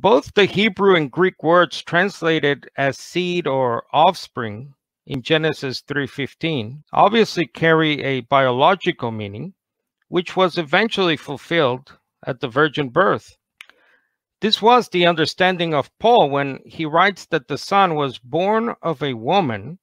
both the Hebrew and Greek words translated as seed or offspring in Genesis 3:15 obviously carry a biological meaning, which was eventually fulfilled at the virgin birth. This was the understanding of Paul when he writes that the Son was born of a woman,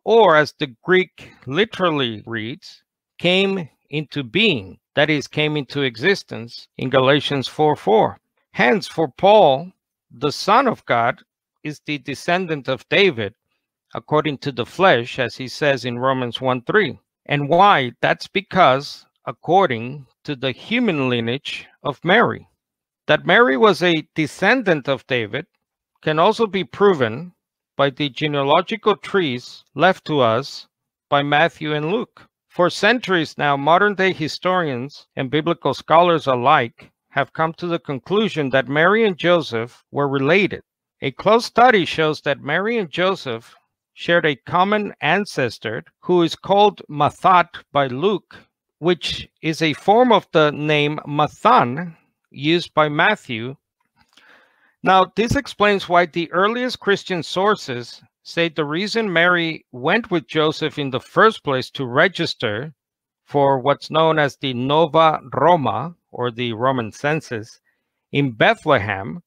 or as the Greek literally reads, came into being, that is, came into existence in Galatians 4:4. Hence, for Paul, the Son of God is the descendant of David according to the flesh, as he says in Romans 1:3. And why? That's because according to the human lineage of Mary. That Mary was a descendant of David can also be proven by the genealogical trees left to us by Matthew and Luke. For centuries now, modern-day historians and biblical scholars alike have come to the conclusion that Mary and Joseph were related. A close study shows that Mary and Joseph shared a common ancestor who is called Mathat by Luke, which is a form of the name Mathan used by Matthew. Now, this explains why the earliest Christian sources say the reason Mary went with Joseph in the first place to register for what's known as the Nova Roma, or the Roman census, in Bethlehem,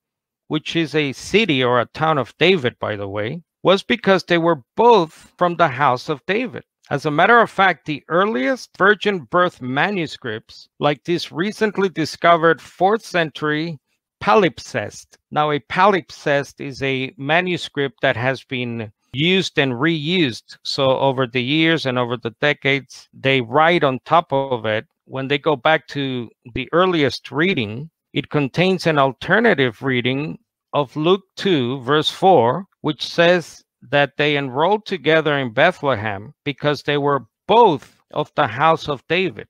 which is a city or a town of David, by the way, was because they were both from the house of David. As a matter of fact, the earliest virgin birth manuscripts, like this recently discovered 4th century palimpsest. Now, a palimpsest is a manuscript that has been used and reused. So over the years and over the decades, they write on top of it. When they go back to the earliest reading, it contains an alternative reading of Luke 2, verse 4, which says that they enrolled together in Bethlehem because they were both of the house of David.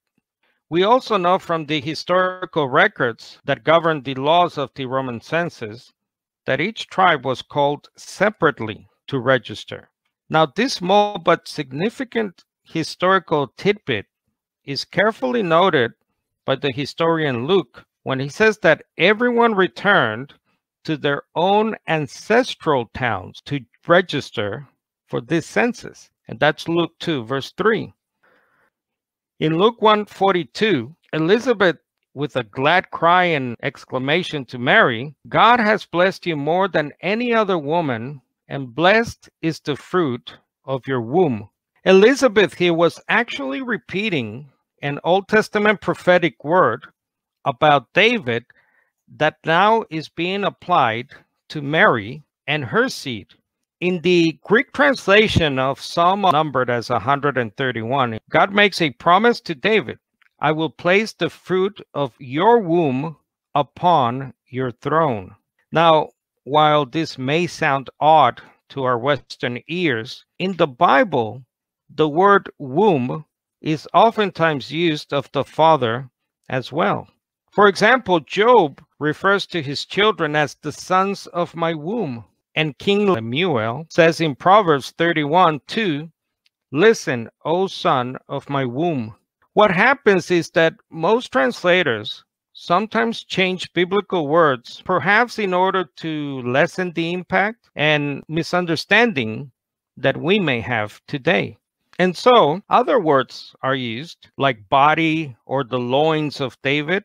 We also know from the historical records that govern the laws of the Roman census that each tribe was called separately to register. Now, this small but significant historical tidbit is carefully noted by the historian Luke when he says that everyone returned to their own ancestral towns to register for this census. And that's Luke 2, verse 3. In Luke 1:42, Elizabeth, with a glad cry and exclamation to Mary, God has blessed you more than any other woman, and blessed is the fruit of your womb. Elizabeth here was actually repeating an Old Testament prophetic word about David that now is being applied to Mary and her seed. In the Greek translation of Psalm numbered as 131, God makes a promise to David, I will place the fruit of your womb upon your throne. Now, while this may sound odd to our Western ears, in the Bible, the word womb is oftentimes used of the father as well. For example, Job refers to his children as the sons of my womb. And King Lemuel says in Proverbs 31:2, listen, O son of my womb. What happens is that most translators sometimes change biblical words, perhaps in order to lessen the impact and misunderstanding that we may have today. And so other words are used, like body or the loins of David,